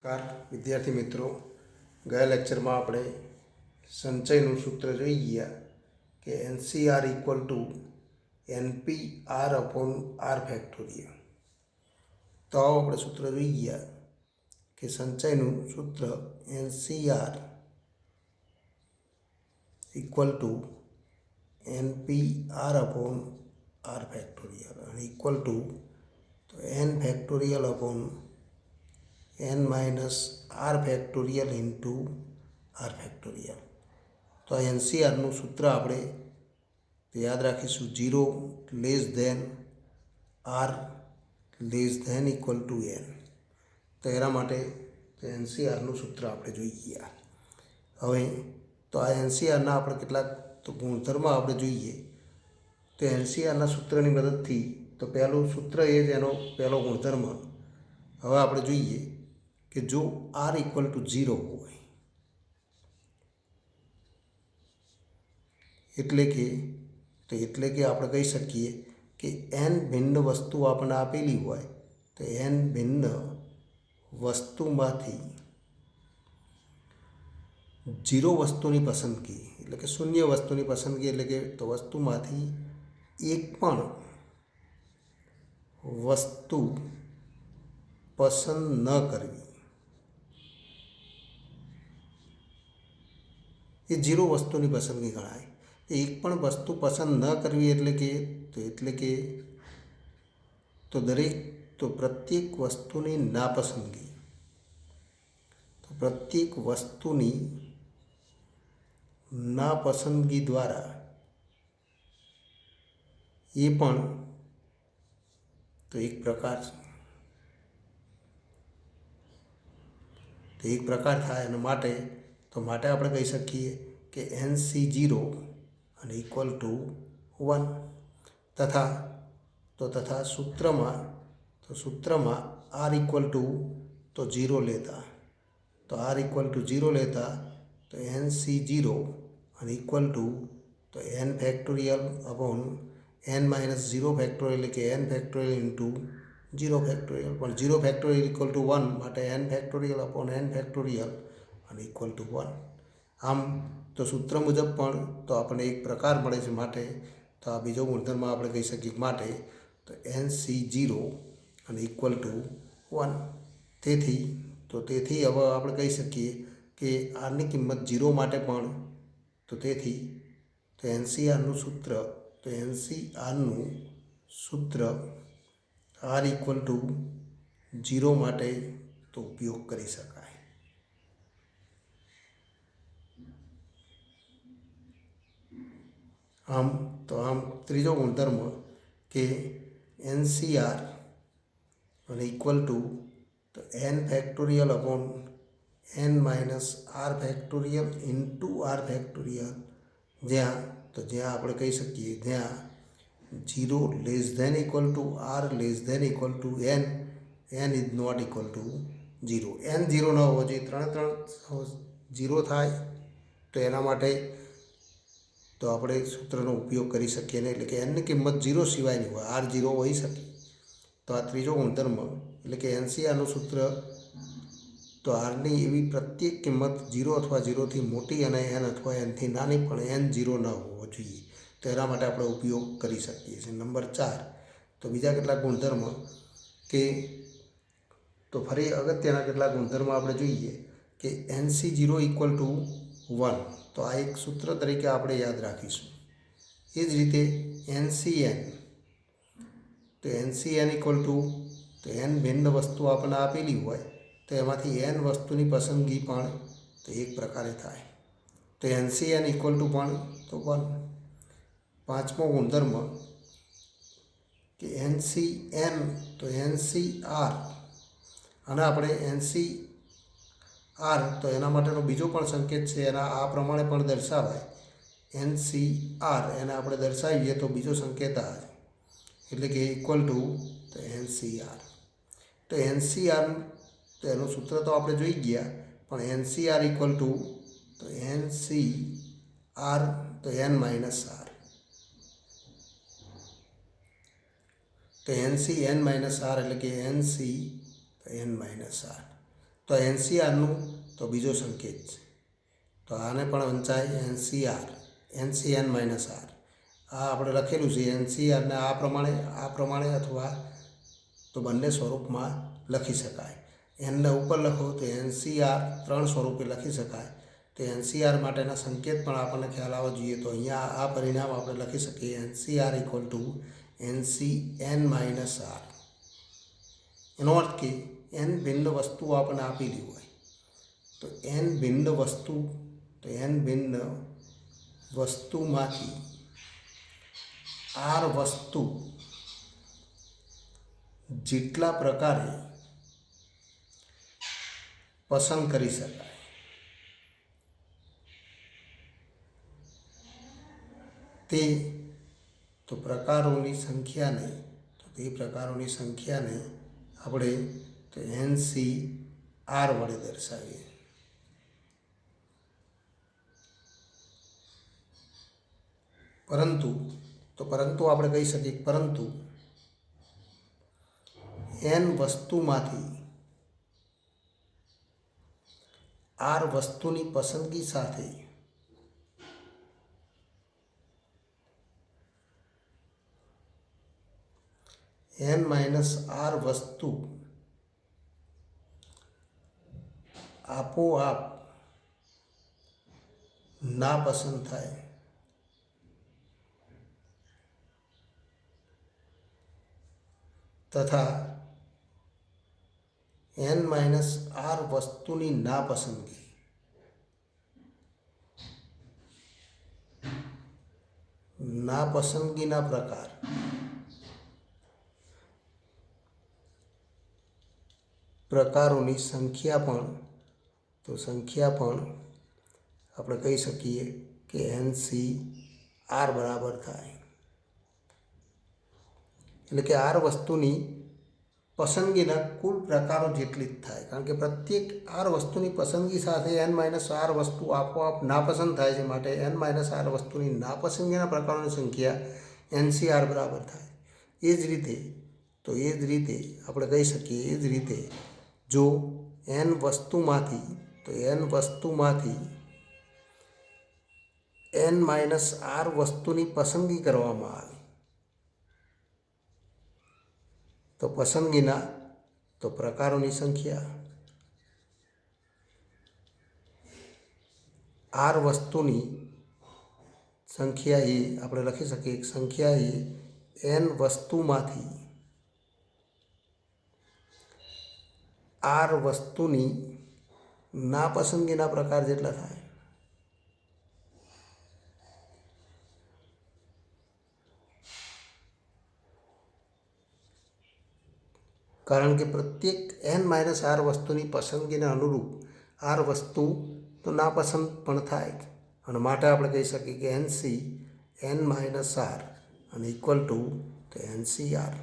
નમસ્કાર વિદ્યાર્થી મિત્રો, ગયા લેક્ચરમાં આપણે સંચયનું સૂત્ર જોઈ ગયા કે NCR equal to NPR upon R factorial. તો આવો આપણે સૂત્ર જોઈ ગયા કે સંચયનું સૂત્ર NCR equal to NPR upon R factorial અને ઇક્વલ ટુ તો N factorial upon n minus R factorial into R factorial. તો આ NCRનું સૂત્ર આપણે યાદ રાખીશું, 0 less than R less than equal to n. તો એના માટે NCRનું સૂત્ર આપણે જોઈ ગયા. હવે તો આ NCRના આપણે કેટલાક તો ગુણધર્મ આપણે જોઈએ. તો NCRના સૂત્રની મદદથી તો પહેલું સૂત્ર એ જ એનો પહેલો ગુણધર્મ. હવે આપણે જોઈએ કે જો આર ઇક્વલ ટુ 0 હોય એટલે કે આપણે કહી શકીએ કે n ભિન્ન વસ્તુ આપણને આપેલી હોય તો n ભિન્ન વસ્તુમાંથી 0 વસ્તુની પસંદગી એટલે કે શૂન્ય વસ્તુની પસંદગી એટલે કે તો વસ્તુમાંથી એક પણ વસ્તુ પસંદ ન કરવી એ 0 વસ્તુની પસંદગી ગણાય. એક પણ વસ્તુ પસંદ ન કરવી એટલે કે પ્રત્યેક વસ્તુની નાપસંદગી. તો પ્રત્યેક વસ્તુની નાપસંદગી દ્વારા એ પણ તો એક પ્રકાર છે. તો એક પ્રકાર થાય અને માટે આપણે કહી શકીએ કે NC0 અને ઇક્વલ ટુ 1 તથા સૂત્રમાં આર ઇક્વલ ટુ તો 0 લેતા તો NC0 અને ઇક્વલ ટુ તો n factorial upon n minus 0 factorial એટલે કે n ફેક્ટોરિયલ ઇન્ટુ 0 ફેક્ટોરિયલ. પણ 0 ફેક્ટોરિયલ ઇક્વલ ટુ 1 માટે n factorial upon n factorial અને ઇક્વલ ટુ 1. આમ તો સૂત્ર મુજબ પણ તો આપણને એક પ્રકાર મળે છે. માટે તો આ બીજો ગુણધર્મ આપણે કહી શકીએ માટે તો NC0 અને ઇક્વલ ટુ 1. તેથી હવે આપણે કહી શકીએ કે આરની કિંમત 0 માટે પણ તો NCRનું સૂત્ર આર ઇક્વલ ટુ 0 માટે તો ઉપયોગ કરી શકાય. આમ ત્રીજો ગુણધર્મ કે NCR અને ઇક્વલ ટુ તો n factorial upon n minus R factorial into R factorial જ્યાં આપણે કહી શકીએ જ્યાં 0 less than equal to R less than equal to n is not equal to 0. n 0 ન હોવો જોઈએ, ત્રણે 0 થાય તો એના માટે તો આપણે સૂત્રનો ઉપયોગ કરી શકીએ નહીં. એટલે કે nની કિંમત 0 સિવાયની હોય, આર 0 હોઈ શકે. તો આ ત્રીજો ગુણધર્મ એટલે કે NCRનું સૂત્ર તો આરની એવી પ્રત્યેક કિંમત 0 અથવા 0થી મોટી અને n અથવા nથી નાની પણ n 0 ન હોવો જોઈએ. તો એના માટે આપણે ઉપયોગ કરી શકીએ છીએ. નંબર 4 તો બીજા કેટલાક ગુણધર્મ કે તો ફરી અગત્યના કેટલાક ગુણધર્મ આપણે જોઈએ કે NC0 ઇક્વલ ટુ 1. તો આ એક સૂત્ર તરીકે આપણે યાદ રાખીશું. એ જ રીતે NCN ઇક્વલ ટુ તો n ભિન્ન વસ્તુ આપણને આપેલી હોય તો એમાંથી n વસ્તુની પસંદગી પણ તો એક પ્રકારે થાય. તો NCN ઇક્વલ ટુ પણ તો 1. પાંચમો ગુણધર્મ કે NCN તો NCR અને આપણે NCR તો એના માટેનો બીજો પણ સંકેત છે, એના આ પ્રમાણે પણ દર્શાવાય. NCR એને આપણે દર્શાવીએ તો બીજો સંકેત આ એટલે કે ઇક્વલ ટુ તો NCR. તો NCR તો એનું સૂત્ર તો આપણે જોઈ ગયા, પણ NCR ઇક્વલ ટુ તો NCR તો n માઇનસ આર. તો NC n માઇનસ આર એટલે કે NC n માઇનસ આર. તો એનસીઆરનું તો બીજો સંકેત છે, તો આને પણ વંચાય એનસીએન માઇનસ આર. આ આપણે લખેલું છે એનસીઆરને આ પ્રમાણે અથવા તો બંને સ્વરૂપમાં લખી શકાય. એનને ઉપર લખો તો એનસીઆર 3 સ્વરૂપે લખી શકાય. તો એનસીઆર માટેના સંકેત પણ આપણને ખ્યાલ આવવો જોઈએ. તો અહીંયા આ પરિણામ આપણે લખી શકીએ NCR equal to NCN minus R. એનો અર્થ કે એન ભિન્ન વસ્તુઓ આપણને આપેલી હોય તો એન ભિન્ન વસ્તુમાંથી આર વસ્તુ જેટલા પ્રકારે પસંદ કરી શકાય તે પ્રકારોની સંખ્યાને આપણે તો NCR વડે દર્શાવીએ. પરંતુ આપણે કહી શકીએ પરંતુ n વસ્તુમાંથી R વસ્તુની પસંદગી સાથે n-R વસ્તુ આપોઆપ ના પસંદ થાય તથા n-R વસ્તુની નાપસંદગીના પ્રકારોની સંખ્યા પણ આપણે કહી શકીએ કે NCR બરાબર થાય. એટલે કે R વસ્તુની પસંદગીના કુલ પ્રકારો જેટલી જ થાય, કારણ કે પ્રત્યેક R વસ્તુની પસંદગી સાથે n-R વસ્તુ આપોઆપ નાપસંદ થાય છે, માટે n-R વસ્તુની નાપસંદગીના પ્રકારોની સંખ્યા NCR બરાબર થાય. એ જ રીતે આપણે કહી શકીએ, એ જ રીતે જો n વસ્તુમાંથી n-R વસ્તુની પસંદગી કરવામાં આવે તો પસંદગીના પ્રકારોની સંખ્યા R વસ્તુની સંખ્યા એ આપણે લખી શકીએ સંખ્યા એ n વસ્તુમાંથી R વસ્તુની નાપસંદગીના પ્રકાર જેટલા થાય. કારણ કે પ્રત્યેક n-R વસ્તુની પસંદગીને અનુરૂપ R વસ્તુ તો નાપસંદ પણ થાય, અને માટે આપણે કહી શકીએ કે NCn-R અને ઇક્વલ ટુ NCR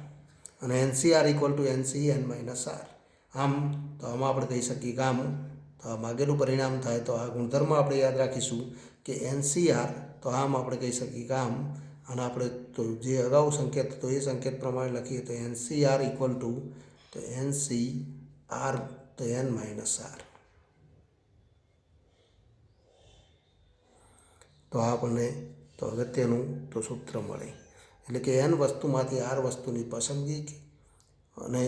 અને NCR ઇક્વલ ટુ NCn-R. આમ તો આમાં આપણે કહી શકીએ કે તો આ માગેલું પરિણામ થાય તો આ ગુણધર્મ આપણે યાદ રાખીશું કે NCR, તો આમ આપણે કહી શકીએ કે અને આપણે તો જે અગાઉ સંકેત હતો એ સંકેત પ્રમાણે લખીએ તો NCR equal two NCR n-R. તો આપણને તો અગત્યનું તો સૂત્ર મળે, એટલે કે n વસ્તુમાંથી R વસ્તુની પસંદગી અને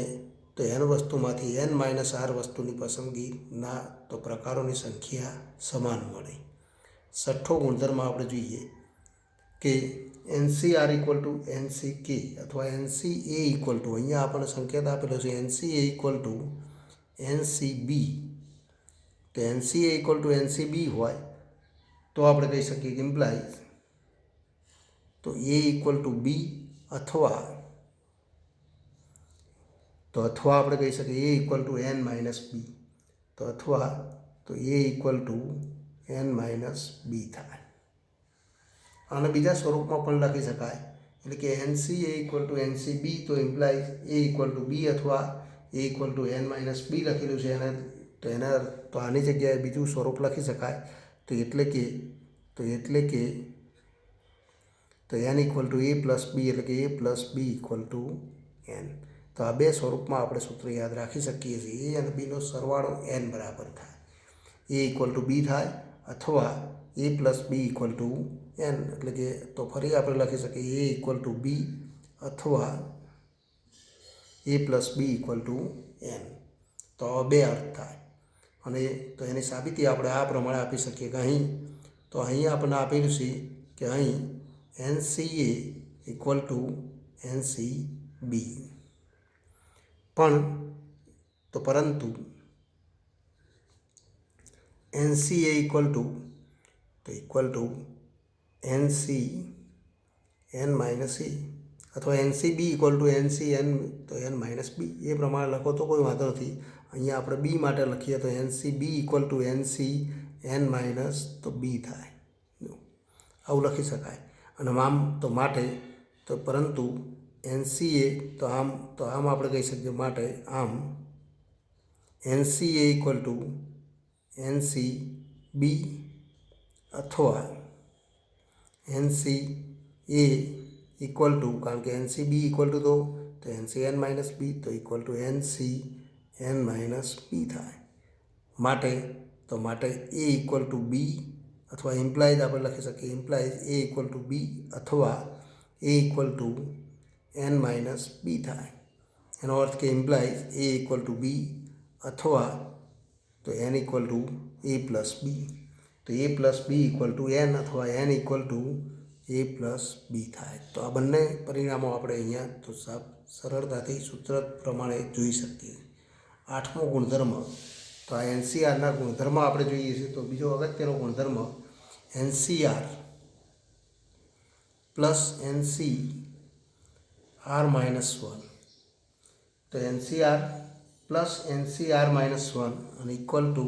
તો n વસ્તુમાંથી n-R વસ્તુની પસંદગીના તો પ્રકારોની સંખ્યા સમાન મળે. છઠ્ઠો ગુણધર્મ આપણે જોઈએ કે NCR ઇક્વલ ટુ NCK અથવા NCA ઇક્વલ ટુ, અહીંયા આપણને સંકેત આપેલો છે NCA ઇક્વલ ટુ NCB. તો NCA ઇક્વલ ટુ NCB હોય તો આપણે કહી શકીએ કે ઇમ્પ્લાઇઝ તો A ઇક્વલ ટુ B અથવા આપણે કહી શકીએ A ઇક્વલ ટુ n-B તો A ઇક્વલ ટુ n-B થાય. અને બીજા સ્વરૂપમાં પણ લખી શકાય, એટલે કે NCA ઇક્વલ ટુ NCB તો implies A equal to B અથવા A ઇક્વલ ટુ n-B લખેલું છે તો આની જગ્યાએ બીજું સ્વરૂપ લખી શકાય તો એટલે કે n equal to A plus B એટલે કે A plus B equal to n. તો तो आ बे स्वरूपमां आपणे सूत्र याद राखी शकीए छीए। ए अने बीनो सरवाळो n बराबर थाय, ए इक्वल टू बी थाय अथवा A plus B equal to N, एटले के तो फरी आपणे लखी शकीए ए इक्वल टू बी अथवा A plus B equal to N. तो बे अर्थ थाय अने तो एनी साबिती आपणे आ प्रमाणे आपी शकीए के अहीं तो अहीं आपणे आपेલું છે કે અહીં NCA इक्वल टू NCB, पण तो परंतु NCA equal to NCN minus A अथवा NCB इक्वल टू NCN तो N माइनस बी, ये प्रमाणे लखो तो कोई वांधो नहीं। अहीं आपणे बी माटे लखीए तो NCB equal to NCN minus तो बी थाय, आવું लखी शकाय। अने आम तो माटे तो परंतु NCA तो आम आपणे कही शकीए माटे आम NCA इक्वल टू NCB अथवा NCA इक्वल टू, कारण के NCB इक्वल टू तो NCN माइनस बी तो equal to NCN minus B थाय। माटे ए इक्वल टू बी अथवा इम्प्लाइज आप लखी सकीए implies A equal to B अथवा A equal to N minus B थाय। एनो अर्थ के implies A equal to B अथवा तो N equal to A plus B, तो A plus B equal to N अथवा N equal to A plus B थाय। तो आ बंने परिणामों आपणे अहींया तो सरळताथी सूत्र प्रमाणे जोई शकीए। आठमो गुणधर्म तो आ NCR गुणधर्म आपणे जोईए छीए तो बीजो अगत्यनो गुणधर्म NCR प्लस NCR माइनस 1, तो NCR plus NCR minus 1 and equal to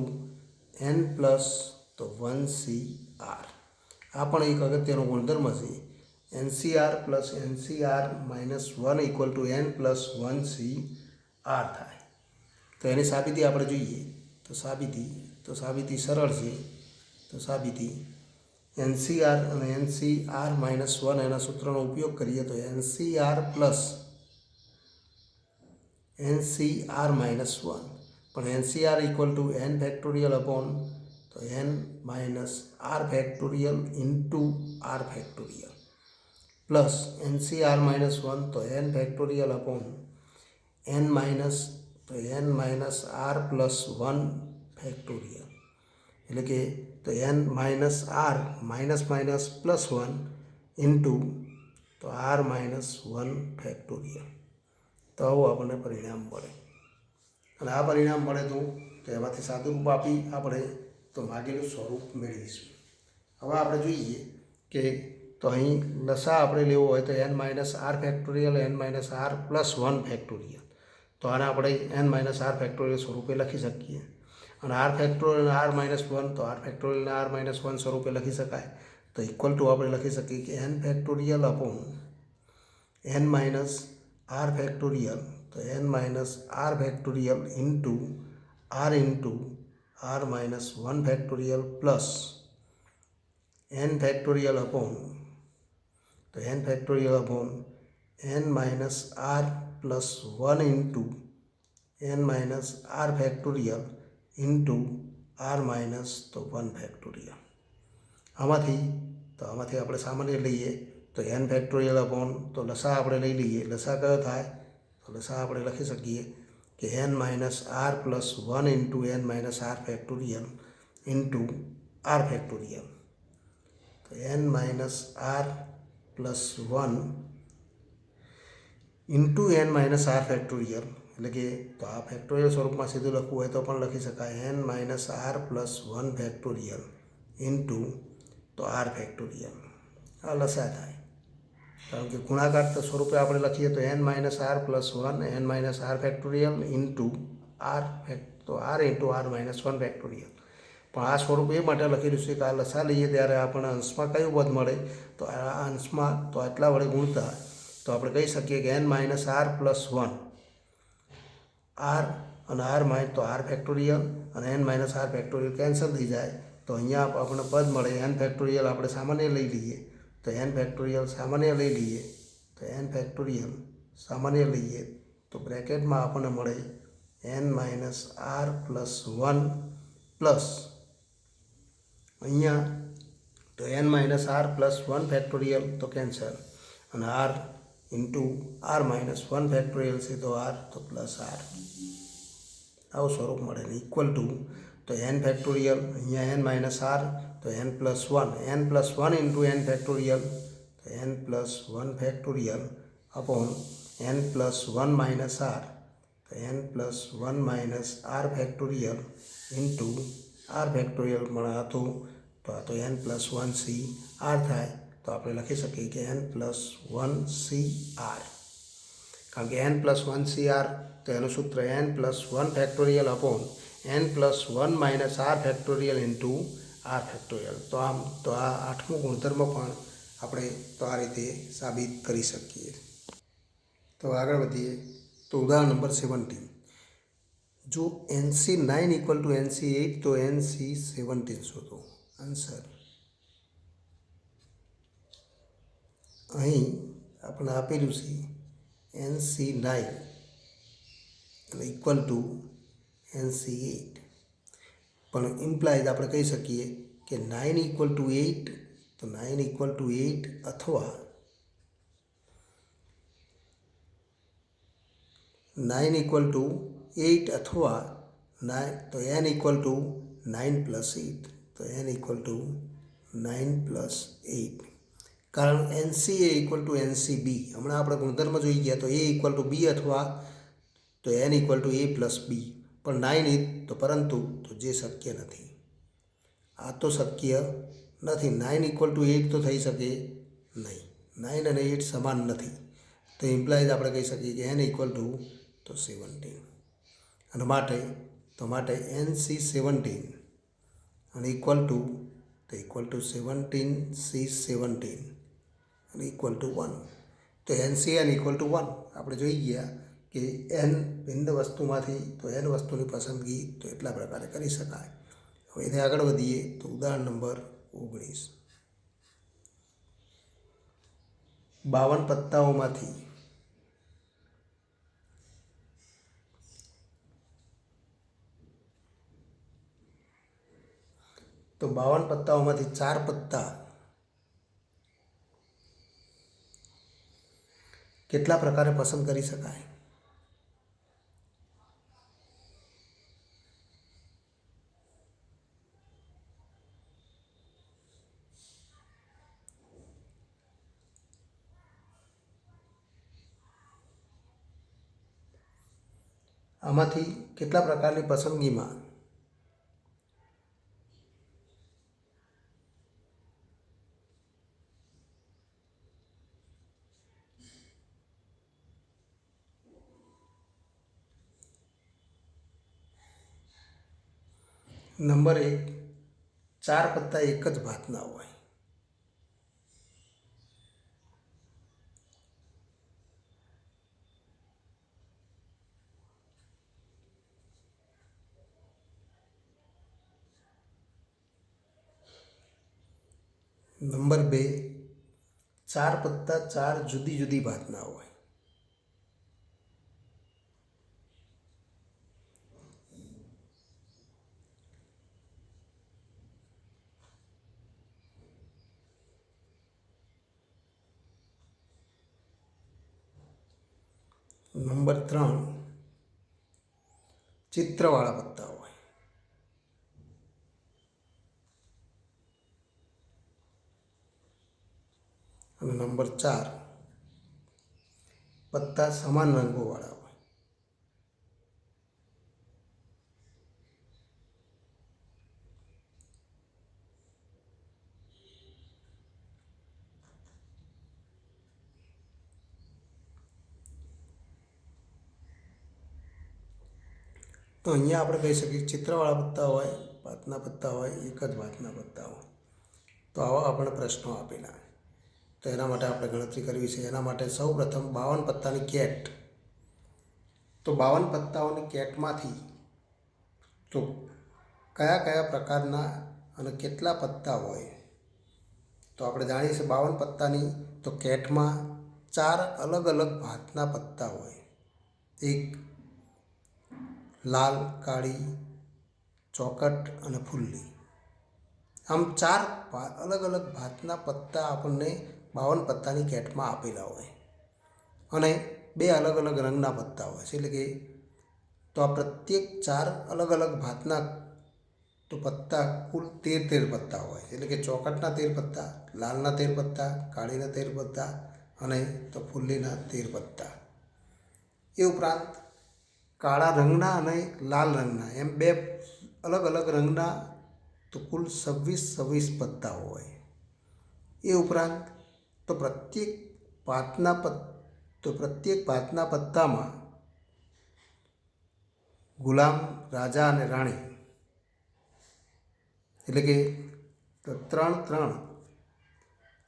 N plus तो 1CR। आ पण एक अगत्यनो गुणधर्म छे। NCR plus NCR minus 1 equal to N plus 1CR थाय। तो एनी साबिती आपणे जोईए तो साबिती सरळ छे। तो साबिती NCR और NCR माइनस 1 एना सूत्रनो उपयोग करिए तो NCR प्लस NCR माइनस 1 पण NCR equal to N factorial upon तो N minus R factorial into R factorial plus NCR minus 1 तो N factorial upon N minus तो N minus R plus 1 factorial, એટલે કે તો N minus R minus minus plus 1 into તો R minus 1 factorial. તો આવું આપણને પરિણામ મળે અને આ પરિણામ મળે તો એમાંથી સાદુરૂપ આપી આપણે તો માગેલું સ્વરૂપ મેળવીશું। હવે આપણે જોઈએ કે તો અહીં લસા આપણે લેવો હોય તો N minus R factorial N minus R plus 1 factorial, તો આને આપણે N માઇનસ R ફેક્ટોરિયલ સ્વરૂપે લખી શકીએ। और R फैक्टोरियल R माइनस 1 तो R फैक्टोरियल R माइनस 1 स्वरूपे लखी शकाय। तो इक्वल टू आप लखी सकीए कि N factorial upon N minus R factorial तो N minus R factorial into R minus 1 factorial plus N factorial upon तो N factorial upon N minus R plus 1 into N minus R factorial into R minus तो 1 factorial. आमांथी आपणे सामान्य लईए तो N factorial upon तो लसा आपणे लई लीए। लसा कयो थाय तो लसा आपणे लखी सकीए कि N minus R plus 1 into N minus R factorial into R factorial, तो N minus R plus 1 into N minus R factorial એટલે કે તો આ ફેક્ટોરિયલ સ્વરૂપમાં સીધું લખવું હોય તો પણ લખી શકાય N minus R plus 1 factorial into તો R ફેક્ટોરિયલ। આ લસા થાય કારણ કે ગુણાકાર તો સ્વરૂપે આપણે લખીએ તો N minus R plus 1 N minus R factorial into તો R into R minus 1 factorial. પણ આ સ્વરૂપ એ માટે લખેલું છે કે આ લસા લઈએ ત્યારે આપણને અંશમાં કયું પદ મળે તો આ અંશમાં તો આટલા વડે ગુણતા તો આપણે કહી શકીએ કે N minus R plus 1 R અને R माइनस तो R फैक्टोरियल और N minus R factorial cancel थी जाए तो अहींया आपणे पद मळे N फैक्टोरियल आपणे सामान्य लई लीए तो N फैक्टोरियल सामान्य लई लीए तो N फैक्टोरियल सामान्य लीए तो ब्रेकेट में आपने मळे n minus R plus 1 plus अहींया तो n minus R plus 1 factorial तो कैंसल और R into R minus 1 factorial से तो आर तो प्लस आर आव स्वरूप मळे इक्वल टू तो n फैक्टोरियल अहींया n माइनस आर तो n plus 1 into n factorial तो n plus 1 factorial upon n plus 1 minus R तो n plus 1 minus R factorial into R factorial मळा तो तो n प्लस 1 सी आर थाय तो आप लखी सकीए कि n प्लस 1 सी आर कारण के n प्लस 1 सी आर तो एनु सूत्र n plus 1 factorial upon n plus 1 minus R factorial into R factorial तो आम तो आ आठमो गुणधर्म पण આપણે તો આ રીતે સાબિત કરી શકીએ। તો આગળ વધીએ તો ઉદાહરણ નંબર 17 जो NC9 इक्वल टू NC8 तो NC17 शोधो आंसर અહીં આપણે આપેલું છે NC9 इक्वल टू NC8 પણ ઇમ્પ્લાઇઝ આપણે કહી શકીએ કે 9 इक्वल टू 8 तो 9 इक्वल टू 8 अथवा 9 इक्वल टू 8 अथवा 9 तो n इक्वल टू 9 प्लस 8 तो n इक्वल टू 9 प्लस 8 कारण NC A equal to NCB हमणां आपणे गुणधर्म जोई गया तो A इक्वल टू B अथवा तो n equal to A plus B पर 9 तो परंतु तो जे शक्य नहीं आ तो शक्य नहीं 9 इक्वल टू 8 तो थी सके नहीं 9 और 8 समान नहीं तो इम्प्लाइज आप कही सकी कि n इक्वल टू तो 17 और माटे NC17 और इक्वल टू 17 C17 और इक्वल टू 1 तो NCN इक्वल टू 1 आप जोई गया कि n भिन्न वस्तु में तो n वस्तु की पसंदगी तो एटला प्रकार करी शकाय। हवे आगळ वधीए तो उदाहरण नंबर 19 52 पत्ताओमांथी तो 52 पत्ताओमांथी 4 पत्ता केटला प्रकारे पसंद करी शकाय। आमांथी केटला प्रकारनी पसंदगी में नंबर 1 4 पत्ता एक ज भातना होय। नंबर 2 4 पत्ता 4 जुदी जुदी भातना होय। नंबर 3 चित्रवाळा पत्ता होय। और नंबर 4 पत्ता समान रंगों वाला होय। तो अहींया आपणे कही सकीए चित्रवाळा पत्ता होय भातना पत्ता होय एक ज भातना पत्ता होय तो आवा आपणे प्रश्नों आपेला तो एना माटे आपणे गणतरी करवी छे। एना माटे सौ प्रथम 52 पत्तानी केट तो 52 पत्ताओनी केटमांथी तो कया कया प्रकारना अने केटला पत्ता होय तो आपणे जाणीए छीए 52 पत्तानी तो केटमां 4 अलग अलग भातना पत्ता होय એક લાલ, કાળી, ચોકટ અને ફુલ્લી. આમ 4 અલગ અલગ ભાતના પત્તા આપણને 52 પત્તાની કેટમાં આપેલા હોય અને 2 અલગ અલગ રંગના પત્તા હોય છે. એટલે કે તો આ પ્રત્યેક 4 અલગ અલગ ભાતના તો પત્તા કુલ 13 પત્તા હોય. એટલે કે ચોકટના 13 પત્તા, લાલના 13 પત્તા, કાળીના 13 પત્તા અને તો ફુલ્લીના 13 પત્તા. એ ઉપરાંત કાળા રંગના અને લાલ રંગના એમ 2 અલગ અલગ રંગના તો કુલ 26 પત્તા હોય. એ ઉપરાંત તો પ્રત્યેક ભાતના પત્તામાં ગુલામ, રાજા અને રાણી એટલે કે 3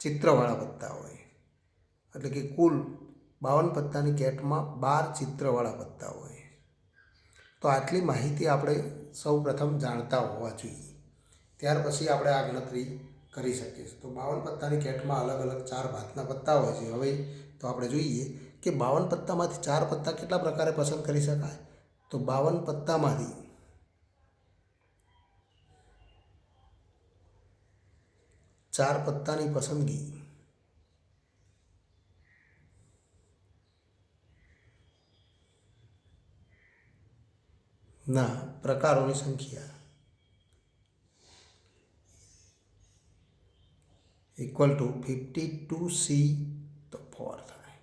ચિત્રવાળા પત્તા હોય. એટલે કે કુલ 52 પત્તાની કેટમાં 12 ચિત્રવાળા પત્તા હોય. તો આટલી માહિતી આપણે સૌ પ્રથમ જાણતા હોવા જોઈએ. ત્યાર પછી આપણે આ ગણતરી કરી શકીએ. તો 52 પત્તાની કેટમાં અલગ અલગ 4 ભાતના પત્તા હોય છે. હવે તો આપણે જોઈએ કે 52 પત્તામાંથી 4 પત્તા કેટલા પ્રકારે પસંદ કરી શકાય. તો 52 પત્તામાંથી 4 પત્તાની પસંદગી ના પ્રકારોની સંખ્યા ઇક્વલ ટુ 52C તો 4 થાય.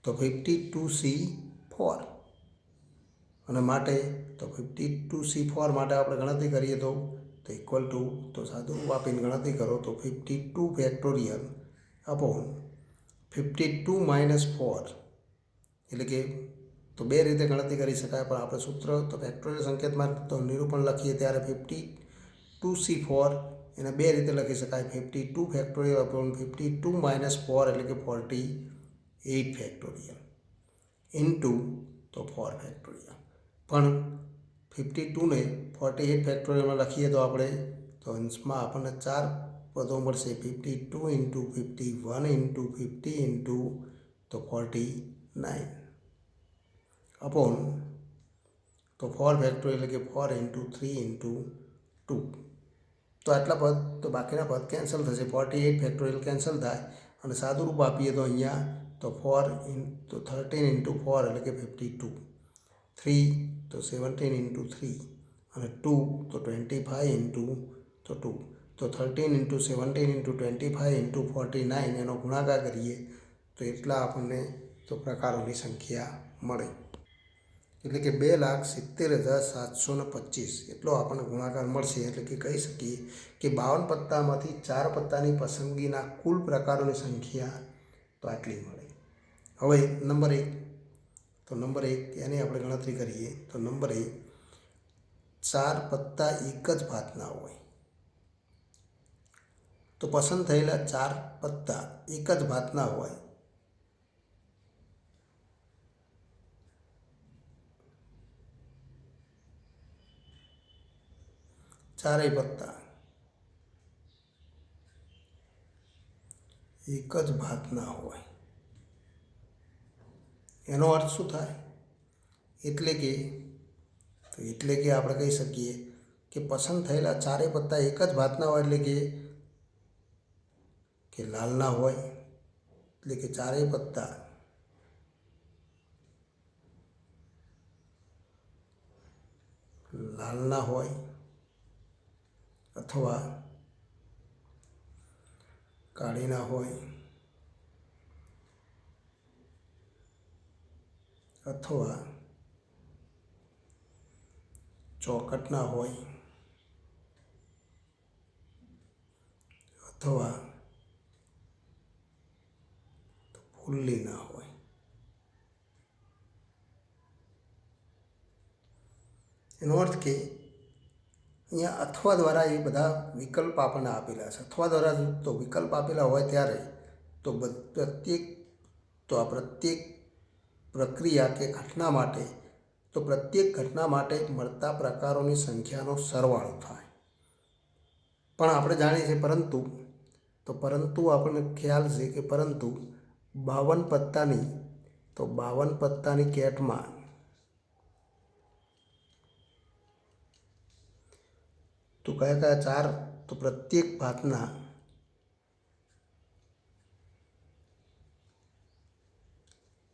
તો 52C4 અને માટે તો 52C4 માટે આપણે ગણતરી કરીએ તો ઇક્વલ ટુ તો સાદું આપીને ગણતરી કરો તો 52 ફેક્ટોરિયલ અપોન 52 માઇનસ 4 એટલે કે તો 2 રીતે ગણતરી કરી શકાય. પણ આપણે સૂત્ર તો ફેક્ટોરિયલ સંકેતમાં તો નિરૂપણ લખીએ ત્યારે 52C4 એને 2 રીતે લખી શકાય. 52 ફેક્ટોરિયલ અપોન 52 માઇનસ 4 એટલે કે 48 ફેક્ટોરિયલ ઇન્ટુ તો 4 ફેક્ટોરિયલ. પણ 52ને 48 ફેક્ટોરિયલમાં લખીએ તો આપણે તો અંશમાં આપણને 4 પદો મળશે. 52 ઇન્ટુ 51 ઇન્ટુ 50 ઇન્ટુ તો 49 અપોન તો 4 ફેક્ટોરિયલ એટલે કે 4 ઇન્ટુ 3 ઇન્ટુ 2. તો આટલા પદ તો બાકીના પદ કેન્સલ થશે. 48 ફેક્ટોરિયલ કેન્સલ થાય અને સાદું રૂપ આપીએ તો અહીંયા તો 4 ઇન્ટુ 13 ઇન્ટુ 4 એટલે કે 52, 3 તો 17 ઇન્ટુ 3 અને 2 તો 25 ઇન્ટુ તો 2. તો 13 ઇન્ટુ 17 ઇન્ટુ 25 ઇન્ટુ 49 એનો ગુણાકાર કરીએ તો એટલા આપણને તો પ્રકારોની સંખ્યા મળે. એટલે કે 2,70,725 એટલો આપણને ગુણાકાર મળશે. એટલે કે કહી શકીએ કે 52 પત્તામાંથી 4 પત્તાની પસંદગીના કુલ પ્રકારોની સંખ્યા તો આટલી મળે. હવે નંબર 1 એની આપણે ગણતરી કરીએ તો નંબર 1 4 પત્તા એક જ ભાતના હોય. તો પસંદ થયેલા 4 પત્તા એક જ ભાતના હોય. ચારેય પત્તા એક જ ભાતના હોય. એનો અર્થ શું થાય? એટલે કે આપણે કહી શકીએ કે પસંદ થયેલા ચારેય પત્તા એક જ ભાતના હોય. એટલે કે લાલના હોય. એટલે કે ચારેય પત્તા લાલના હોય અથવા કાળીના હોય અથવા ચોકટના હોય અથવા ફુલ્લીના હોય. એનો અર્થ કે અહીંયા અથવા દ્વારા એ બધા વિકલ્પ આપણને આપેલા છે. અથવા દ્વારા તો વિકલ્પ આપેલા હોય ત્યારે તો પ્રત્યેક પ્રક્રિયા કે ઘટના માટે તો પ્રત્યેક ઘટના માટે મળતા પ્રકારોની સંખ્યાનો સરવાળો થાય. પણ આપણે જાણીએ છીએ પરંતુ આપણને ખ્યાલ છે કે પરંતુ 52 પત્તાની તો 52 પત્તાની કેટમાં તો કયા કયા ચાર, તો પ્રત્યેક ભાતના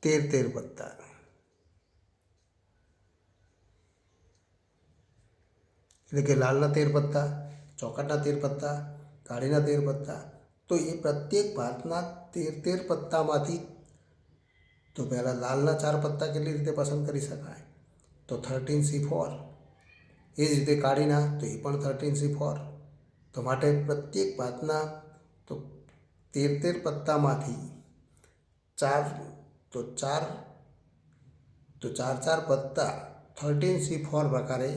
13 પત્તા, એટલે કે લાલના 13 પત્તા, ચોકટના 13 પત્તા, કાળીના 13 પત્તા. તો એ પ્રત્યેક ભાતના 13 પત્તામાંથી તો પહેલાં લાલના 4 પત્તા કેટલી રીતે પસંદ કરી શકાય, તો 13C4. એ જ રીતે કાળીના તો એ પણ 13C4. તો માટે પ્રત્યેક ભાતના તો 13 પત્તામાંથી ચાર તો ચાર પત્તા 13C4 પ્રકારે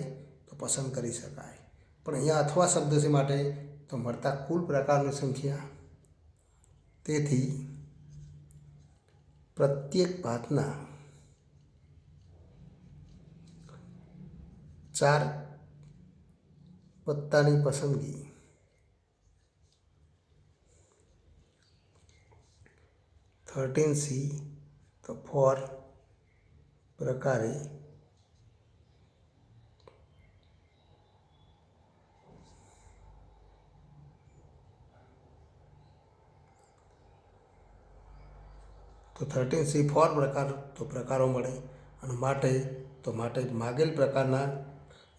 તો પસંદ કરી શકાય. પણ અહીંયા અથવા શબ્દ છે માટે તો મળતા કુલ પ્રકારની સંખ્યા, તેથી પ્રત્યેક ભાતના 4 પત્તાની પસંદગી (13C4) પ્રકારે તો 13C4 પ્રકાર તો પ્રકારો મળે. અને માટે માગેલ પ્રકારના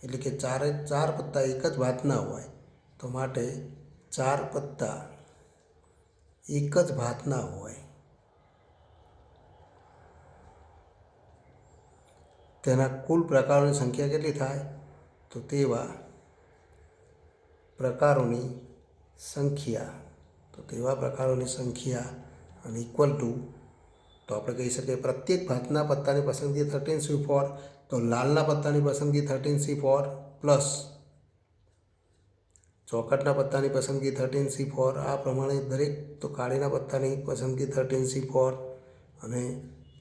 એટલે કે ચારે ચાર પત્તા એક જ ભાતના હોય, તો માટે 4 પત્તા એક જ ભાતના હોય તેના કુલ પ્રકારોની સંખ્યા કેટલી થાય, તો તેવા પ્રકારોની સંખ્યા અને ઇક્વલ ટુ, તો આપણે કહી શકીએ પ્રત્યેક ભાતના પત્તાની પસંદગી 13C4, તો લાલના પત્તાની પસંદગી 13C4 પ્લસ ચોકટના પત્તાની પસંદગી 13C4. આ પ્રમાણે દરેક તો કાળીના પત્તાની પસંદગી 13C4 અને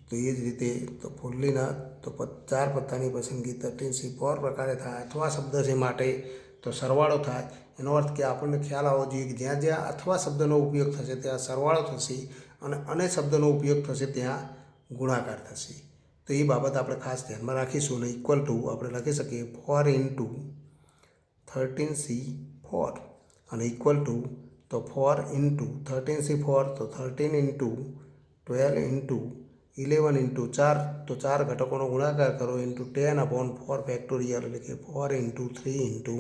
તો એ જ રીતે તો ફુલ્લીના તો 4 પત્તાની પસંદગી 13C4 પ્રકારે થાય. અથવા શબ્દ છે માટે તો સરવાળો થાય. એનો અર્થ કે આપણને ખ્યાલ આવવો જોઈએ કે જ્યાં જ્યાં અથવા શબ્દનો ઉપયોગ થશે ત્યાં સરવાળો થશે અને શબ્દનો ઉપયોગ થશે ત્યાં ગુણાકાર થશે. તો એ બાબત આપણે ખાસ ધ્યાનમાં રાખીશું. અને ઇક્વલ ટુ આપણે લખી શકીએ 4 × 13C4 અને ઇક્વલ ટુ તો 4 × 13C4 તો 13 × 12 × 11 × 4 તો 4 ઘટકોનો ગુણાકાર કરો × 10/4 ફેક્ટોરિયલ, એટલે કે 4 × 3 ×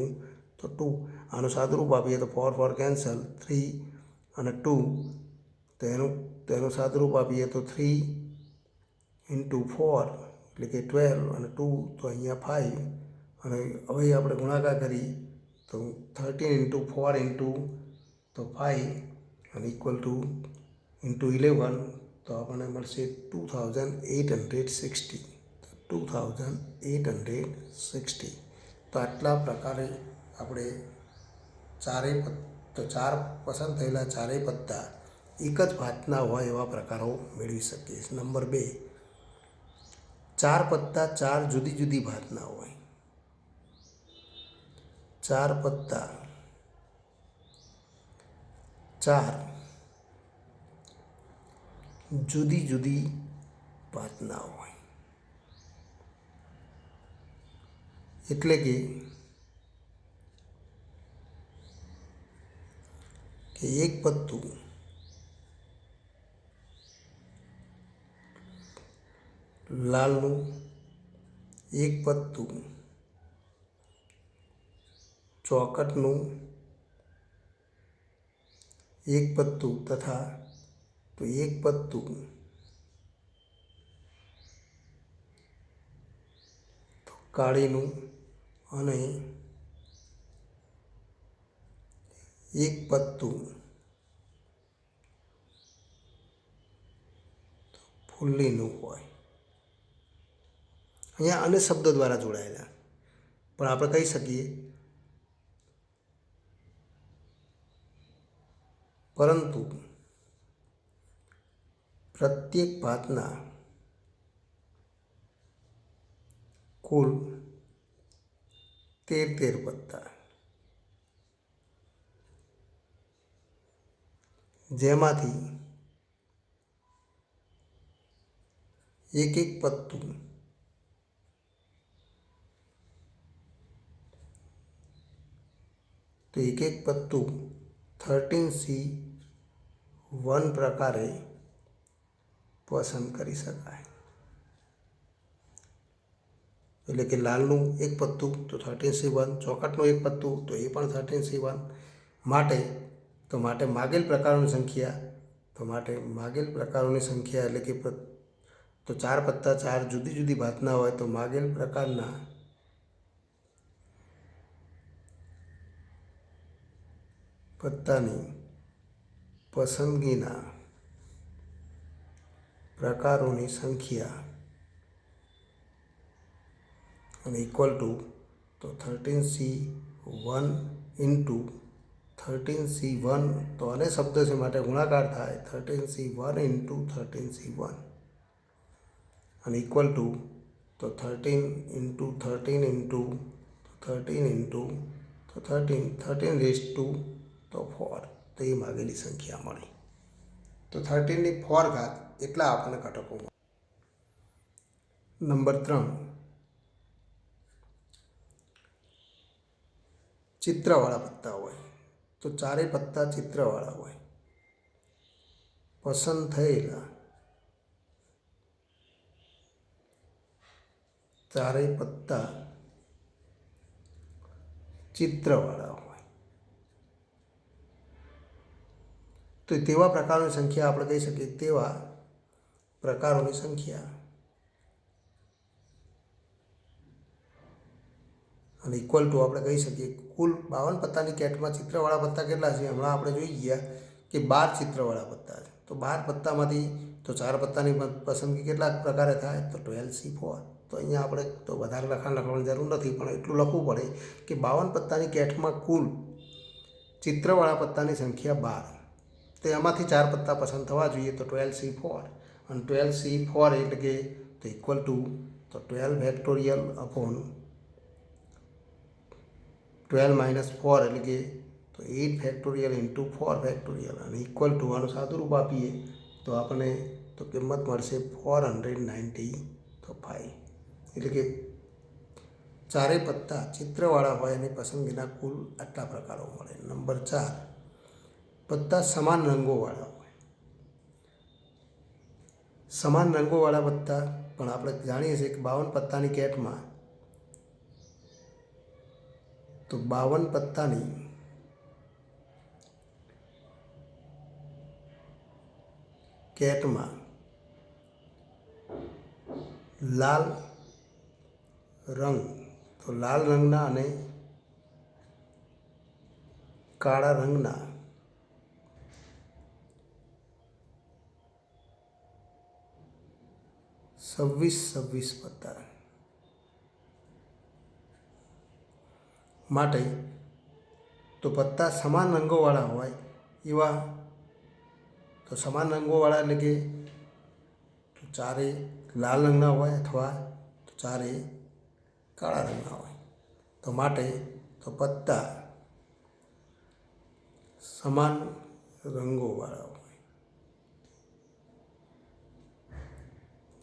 તો 2. આનું સાદુરૂપ આપીએ તો 4 કેન્સલ, 3 અને 2 તેનું સાદુરૂપ આપીએ તો 3 × 4 એટલે કે 12 અને 2 તો અહીંયા 5. અને હવે આપણે ગુણાકાર કરી તો 13 × 4 તો 5 અને ઇક્વલ ટુ × 11 તો આપણને મળશે 2860. 2860. તો આટલા પ્રકારે આપણે ચાર પસંદ થયેલા ચારેય પત્તા એક જ ભાતના હોય એવા પ્રકારો મેળવી શકીએ. નંબર 2, 4 પત્તા 4 જુદી જુદી ભાતના હોય. 4 પત્તા 4 જુદી જુદી ભાતના હોય. એટલે કે એક પત્તું લાલનું, એક પત્તું ચોકટનું, એક પત્તું તથા તો એક પત્તું કાળીનું અને એક પત્તું ફુલ્લીનું હોય. અહીંયા અને શબ્દો દ્વારા જોડાયેલા, પણ આપણે કહી શકીએ પરંતુ પ્રત્યેક ભાતના કુલ 13 પત્તા, જેમાંથી એક એક પત્તું તો એક એક પત્તું 13C1 પ્રકારે પસંદ કરી શકાય. એટલે કે લાલનું એક પત્તું તો 13C1, ચોકટનું એક પત્તું તો એ પણ 13C1. માટે માગેલ પ્રકારોની સંખ્યા એટલે કે તો 4 પત્તા 4 જુદી જુદી ભાતના હોય તો માગેલ પ્રકારના પત્તાની પસંદગીના પ્રકારોની સંખ્યા અને ઇક્વલ ટુ તો 13C1 ઇન્ટુ 13C1 તો અને શબ્દ છે માટે ગુણાકાર થાય 13C1 ઇન્ટુ 13C1 અને ઇક્વલ ટુ તો 13 ઇન્ટુ 13 ઇન્ટુ 13 ઇન્ટુ તો 13 રેઝ ટુ તો 4 તો એ માગેલી સંખ્યા મળી. તો 13ની 4 ઘાત એટલા આપણને ઘટકો મળે. નંબર 3, ચિત્રવાળા પત્તા હોય તો ચારેય પત્તા ચિત્રવાળા હોય. પસંદ થયેલા ચારેય પત્તા ચિત્રવાળા હોય તો તેવા પ્રકારોની સંખ્યા આપણે કહી શકીએ તેવા પ્રકારોની સંખ્યા અને ઇક્વલ ટુ આપણે કહી શકીએ કુલ 52 પત્તાની કેટમાં ચિત્રવાળા પત્તા કેટલા છે. હમણાં આપણે જોઈ ગયા કે 12 ચિત્રવાળા પત્તા છે. તો 12 પત્તામાંથી તો 4 પત્તાની પસંદગી કેટલા પ્રકારે થાય તો 12C4. તો અહીંયા આપણે તો વધારે લખવાની જરૂર નથી પણ એટલું લખવું પડે કે 52 પત્તાની કેટમાં કુલ ચિત્રવાળા પત્તાની સંખ્યા 12 તો એમાંથી 4 પત્તા પસંદ થવા જોઈએ તો 12C4 અને 12C4 એટલે કે તો ઇક્વલ ટુ તો 12 ફેક્ટોરિયલ અપોન 12 માઇનસ 4 એટલે કે તો 8 ફેક્ટોરિયલ ઇન્ટુ 4 ફેક્ટોરિયલ અને ઇક્વલ ટુ આનું સાદુરૂપ આપીએ તો આપણને તો કિંમત મળશે 495. એટલે કે ચારેય પત્તા ચિત્રવાળા હોય અને પસંદગીના કુલ આટલા પ્રકારો મળે. નંબર 4, પત્તા સમાન રંગોવાળા હોય. સમાન રંગોવાળા પત્તા પણ આપણે જાણીએ છીએ કે 52 પત્તાની કેટમાં તો 52 પત્તાની કેટમાં લાલ રંગ તો લાલ રંગના અને કાળા રંગના 26 પત્તા માટે તો પત્તા સમાન રંગોવાળા હોય એવા તો સમાન રંગોવાળા એટલે કે ચારે લાલ રંગના હોય અથવા તો ચારે કાળા રંગના હોય તો માટે તો પત્તા સમાન રંગોવાળા હોય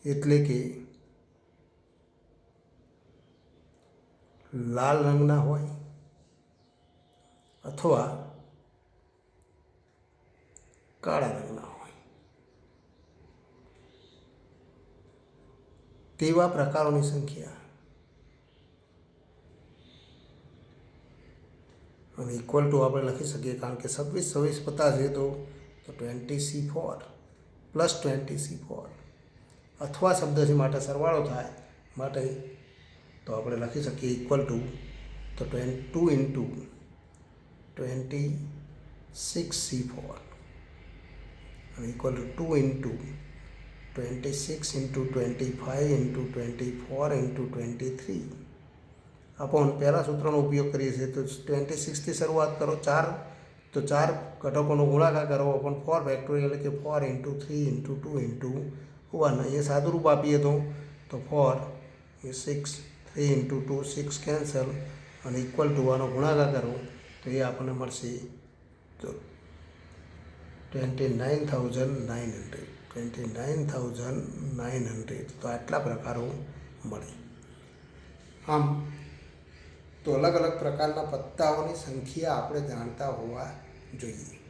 એટલે કે લાલ રંગના હોય અથવા કાળા રંગના હોય તેવા પ્રકારોની સંખ્યા અને ઇક્વલ ટુ આપણે લખી શકીએ કારણ કે 26 પત્તા છે તો 20C4 પ્લસ 20C4 અથવા શબ્દ છે માટે સરવાળો થાય માટે તો આપણે લખી શકીએ ઇક્વલ ટુ તો 2 ઇન્ટુ 26C4 અને equal two 2 into 26 into 25 into 24 into 23 upon પહેલા સૂત્રનો ઉપયોગ કરીએ છીએ તો 26થી શરૂઆત કરો 4 તો 4 ઘટકોનો ગુણાકાર કરો અપોન 4 ફેક્ટોરિયલ એટલે કે 4 ઇન્ટુ 3 ઇન્ટુ 2 ઇન્ટુ 1 અહીંયા સાદુરૂપ આપીએ તો 4 એ 6 3 ઇન્ટુ 2 6 કેન્સલ અને ઇક્વલ ટુ આનો ગુણાકાર કરો તો એ આપણને મળશે તો 29,900 29,900 તો આટલા પ્રકારો મળે. આમ તો અલગ અલગ પ્રકારના પત્તાઓની સંખ્યા આપણે જાણતા હોવા જોઈએ.